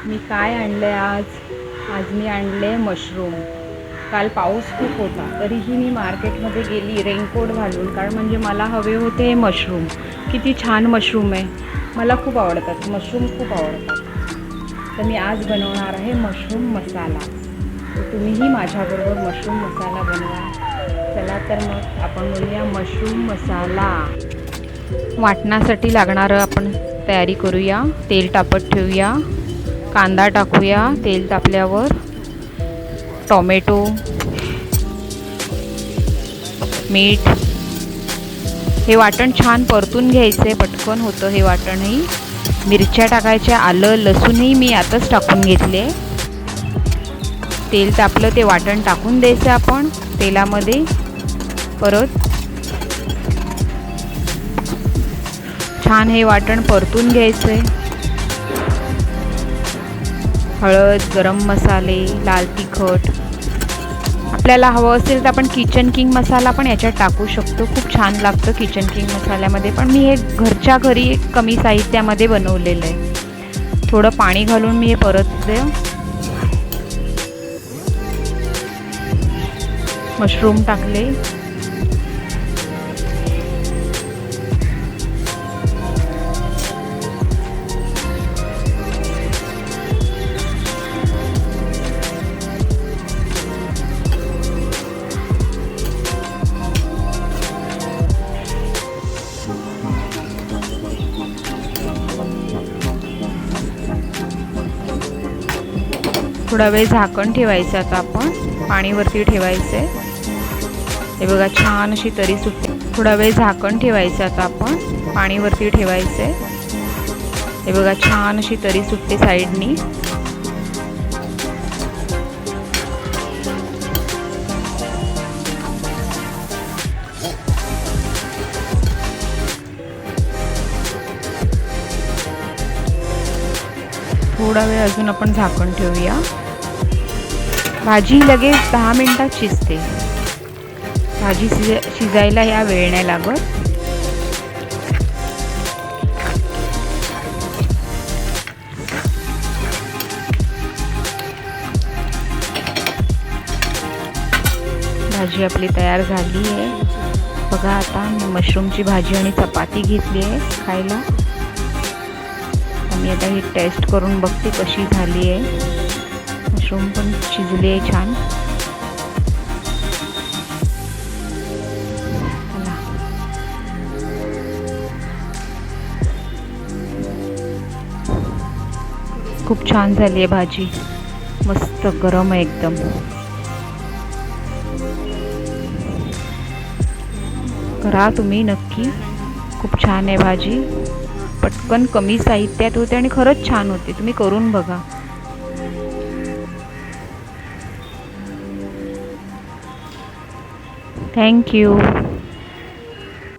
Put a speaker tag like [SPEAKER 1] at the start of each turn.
[SPEAKER 1] मी काय आणलंय आज मी आणले मशरूम. काल पाऊस खूप होता तरीही मी मार्केटमध्ये गेली रेनकोट घालून, कारण म्हणजे मला हवे होते हे मशरूम. किती छान मशरूम आहे, मला खूप आवडतात मशरूम, खूप आवडतात. तर मी आज बनवणार आहे मशरूम मसाला. तर तुम्हीही माझ्याबरोबर मशरूम मसाला बनवा. चला तर मग आपण बनवूया मशरूम मसाला. वाटण्यासाठी लागणारं आपण तयारी करूया. तेल तापत ठेवूया, कांदा टाकूया तेल तापल्यावर, टोमॅटो, मीठ. हे वाटण छान परतून घ्यायचे, पटकन होतं हे वाटणही. मिरच्या टाकायच्या, आलं लसूणही मी आताच टाकून घेतले. तेल तापलं ते वाटण टाकून द्यायचं आपण तेलामध्ये. परत छान हे वाटण परतून घ्यायचं. हळद, गरम मसाले, लाल तिखट. आपल्याला हवं असेल तर आपण किचन किंग मसाला पण याच्यात टाकू शकतो, खूप छान लागतं किचन किंग मसाल्यामध्ये. पण मी हे घरच्या घरी कमी साहित्यामध्ये बनवलेलं आहे. थोडं पाणी घालून मी हे परतते. मशरूम टाकले. थोडा वेळ झाकण ठेवायचं. आता आपण पाणीवरती ठेवायचं आहे. हे बघा छान अशी तरी सुटते. थोडा वेळ झाकण ठेवायचं. आता आपण पाणीवरती ठेवायचं आहे. हे बघा छान अशी तरी सुटते साईडनी. थोडा वेळ अजून आपण झाकण ठेवूया. भाजी लगेच 10 मिनिटात शिजते. भाजी शिजायला या वेळ नाही लागत. भाजी आपली तयार झाली आहे. बघा आता मी मशरूमची भाजी आणि चपाती घेतली आहे खायला. मी आता ही टेस्ट करून बघते कशी झाली आहे. मशरूम पण शिजली आहे छान. खूप छान झाली आहे भाजी, मस्त गरम आहे एकदम. करा तुम्ही नक्की, खूप छान आहे भाजी. पटकन कमी साहित्यात होते आणि खरंच छान होते. तुम्ही करून बघा. थँक्यू.